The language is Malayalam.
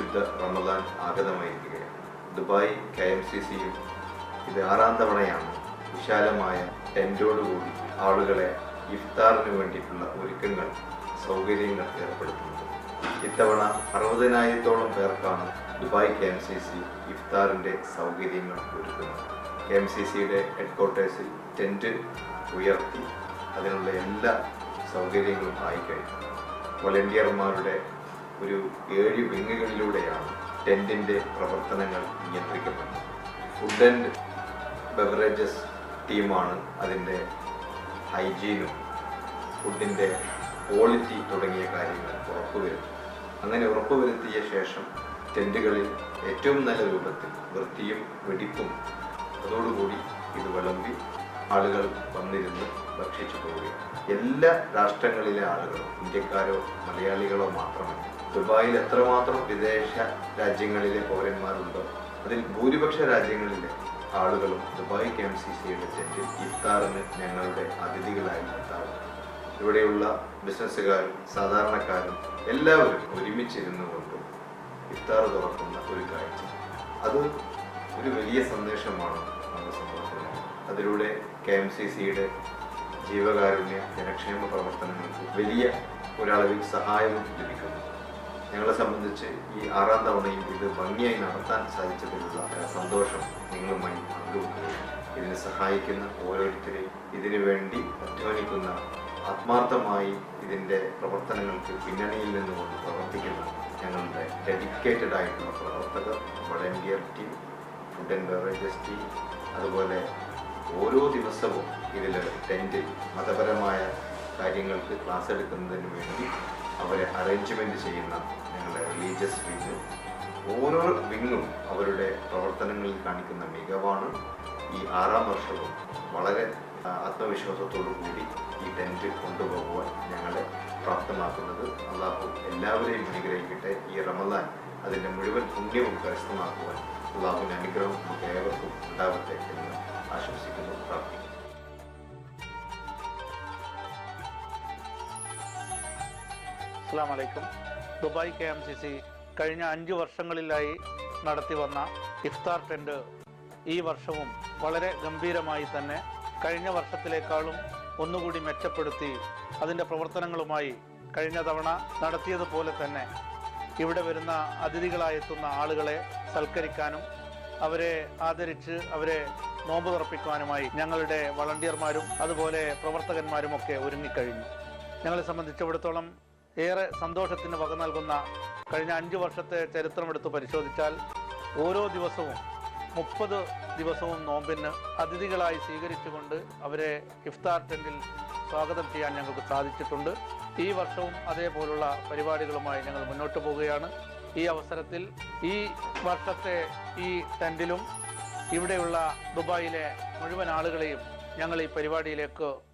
വിശുദ്ധ റമദാൻ ആഗതമായിരിക്കുകയാണ്. ദുബായ് KMCCയും ഇത് 6ാം തവണയാണ് വിശാലമായ ടെന്റോടുകൂടി ആളുകളെ ഇഫ്താറിന് വേണ്ടിയിട്ടുള്ള ഒരുക്കങ്ങൾ, സൗകര്യങ്ങൾ ഏർപ്പെടുത്തുന്നത്. ഇത്തവണ 60,000-ഓളം പേർക്കാണ് ദുബായ് KMCC ഇഫ്താറിൻ്റെ സൗകര്യങ്ങൾ ഒരുക്കുന്നത്. KMCCയുടെ ഹെഡ്ക്വാർട്ടേഴ്സിൽ ടെൻറ്റ് ഉയർത്തി അതിനുള്ള എല്ലാ സൗകര്യങ്ങളും ആയിക്കഴിഞ്ഞു. വോളണ്ടിയർമാരുടെ ഒരു 7 വിങ്ങുകളിലൂടെയാണ് ടെൻറ്റിൻ്റെ പ്രവർത്തനങ്ങൾ നിയന്ത്രിക്കപ്പെടുന്നത്. ഫുഡ് ആൻഡ് ബെവറേജസ് ടീമാണ് അതിൻ്റെ ഹൈജീനും ഫുഡിൻ്റെ ക്വാളിറ്റി തുടങ്ങിയ കാര്യങ്ങൾ ഉറപ്പുവരുത്തും. അങ്ങനെ ഉറപ്പുവരുത്തിയ ശേഷം ടെൻറ്റുകളിൽ ഏറ്റവും നല്ല രൂപത്തിൽ വൃത്തിയും വെടിപ്പും അതോടുകൂടി ഇത് വിളമ്പി ആളുകൾ വന്നിരുന്ന് ഭക്ഷിച്ചു പോവുകയാണ്. എല്ലാ രാഷ്ട്രങ്ങളിലെ ആളുകളും, ഇന്ത്യക്കാരോ മലയാളികളോ മാത്രമല്ല, ദുബായിൽ എത്രമാത്രം വിദേശ രാജ്യങ്ങളിലെ പൗരന്മാരുണ്ടോ അതിൽ ഭൂരിപക്ഷ രാജ്യങ്ങളിലെ ആളുകളും ദുബായ് KMCCയുടെ ടെൻറ്റിൽ ഇഫ്താറിന് ഞങ്ങളുടെ അതിഥികളായി എത്താറുണ്ട്. ഇവിടെയുള്ള ബിസിനസ്സുകാരും സാധാരണക്കാരും എല്ലാവരും ഒരുമിച്ചിരുന്നു കൊണ്ടും ഇഫ്താർ തുറക്കുന്ന ഒരു കാഴ്ച, അത് ഒരു വലിയ സന്ദേശമാണ് നമ്മുടെ സമൂഹത്തിന്. അതിലൂടെ KMCCയുടെ ജീവകാരുണ്യ ജനക്ഷേമ പ്രവർത്തനങ്ങൾക്ക് വലിയ ഒരളവിൽ സഹായവും ലഭിക്കുന്നു. ഞങ്ങളെ സംബന്ധിച്ച് ഈ 6ാം തവണയും ഇത് ഭംഗിയായി നടത്താൻ സാധിച്ചതിലുള്ള സന്തോഷം നിങ്ങളുമായി പങ്കുവെക്കുകയും ഇതിനെ സഹായിക്കുന്ന ഓരോരുത്തരെയും, ഇതിനു വേണ്ടി അധ്വാനിക്കുന്ന, ആത്മാർത്ഥമായി ഇതിൻ്റെ പ്രവർത്തനങ്ങൾക്ക് പിന്നണിയിൽ നിന്നുകൊണ്ട് പ്രവർത്തിക്കുന്ന ഞങ്ങളുടെ ഡെഡിക്കേറ്റഡ് ആയിട്ടുള്ള പ്രവർത്തകർ, volunteer team, food and beverages team, അതുപോലെ ഓരോ ദിവസവും ഇതിൽ ടെൻറ്റിൽ മതപരമായ കാര്യങ്ങൾക്ക് ക്ലാസ് എടുക്കുന്നതിന് വേണ്ടി അവരെ അറേഞ്ച്മെൻറ്റ് ചെയ്യുന്ന ഞങ്ങളുടെ റിലീജിയസ് വിങ്, ഓരോ വിങ്ങും അവരുടെ പ്രവർത്തനങ്ങളിൽ കാണിക്കുന്ന മികവാണ് ഈ 6ാം വർഷവും വളരെ ആത്മവിശ്വാസത്തോടു കൂടി ഈ ടെൻറ്റ് കൊണ്ടുപോകുവാൻ ഞങ്ങളെ പ്രാപ്തമാക്കുന്നത്. അള്ളാഹു എല്ലാവരെയും അനുഗ്രഹിക്കട്ടെ. ഈ റമദാൻ അതിൻ്റെ മുഴുവൻ പുണ്യവും കരസ്ഥമാക്കുവാൻ അള്ളാഹുവിൻ്റെ അനുഗ്രഹം നമുക്ക് ഏവർക്കും ഉണ്ടാവട്ടെ എന്ന് ആശംസിക്കുന്നു, പ്രാർത്ഥിക്കുന്നു. അസ്സലാമു അലൈക്കും. ദുബായ് KMCC കഴിഞ്ഞ 5 വർഷങ്ങളിലായി നടത്തി വന്ന ഇഫ്താർ ടെൻറ്റ് ഈ വർഷവും വളരെ ഗംഭീരമായി തന്നെ കഴിഞ്ഞ വർഷത്തിലേക്കാളും ഒന്നുകൂടി മെച്ചപ്പെടുത്തി അതിൻ്റെ പ്രവർത്തനങ്ങളുമായി കഴിഞ്ഞ തവണ നടത്തിയതുപോലെ തന്നെ ഇവിടെ വരുന്ന അതിഥികളായെത്തുന്ന ആളുകളെ സൽക്കരിക്കാനും അവരെ ആദരിച്ച് അവരെ നോമ്പ് തുറപ്പിക്കുവാനുമായി ഞങ്ങളുടെ വളണ്ടിയർമാരും അതുപോലെ പ്രവർത്തകന്മാരുമൊക്കെ ഒരുങ്ങിക്കഴിഞ്ഞു. ഞങ്ങളെ സംബന്ധിച്ചിടത്തോളം ഏറെ സന്തോഷത്തിന് വക നൽകുന്ന കഴിഞ്ഞ 5 വർഷത്തെ ചരിത്രമെടുത്ത് പരിശോധിച്ചാൽ ഓരോ ദിവസവും 30 ദിവസവും നോമ്പിന് അതിഥികളായി സ്വീകരിച്ചുകൊണ്ട് അവരെ ഇഫ്താർ ടെൻറ്റിൽ സ്വാഗതം ചെയ്യാൻ ഞങ്ങൾക്ക് സാധിച്ചിട്ടുണ്ട്. ഈ വർഷവും അതേപോലുള്ള പരിപാടികളുമായി ഞങ്ങൾ മുന്നോട്ട് പോവുകയാണ്. ഈ അവസരത്തിൽ ഈ വർഷത്തെ ഈ ടെൻറ്റിലും ഇവിടെയുള്ള ദുബായിലെ മുഴുവൻ ആളുകളെയും ഞങ്ങൾ ഈ പരിപാടിയിലേക്ക്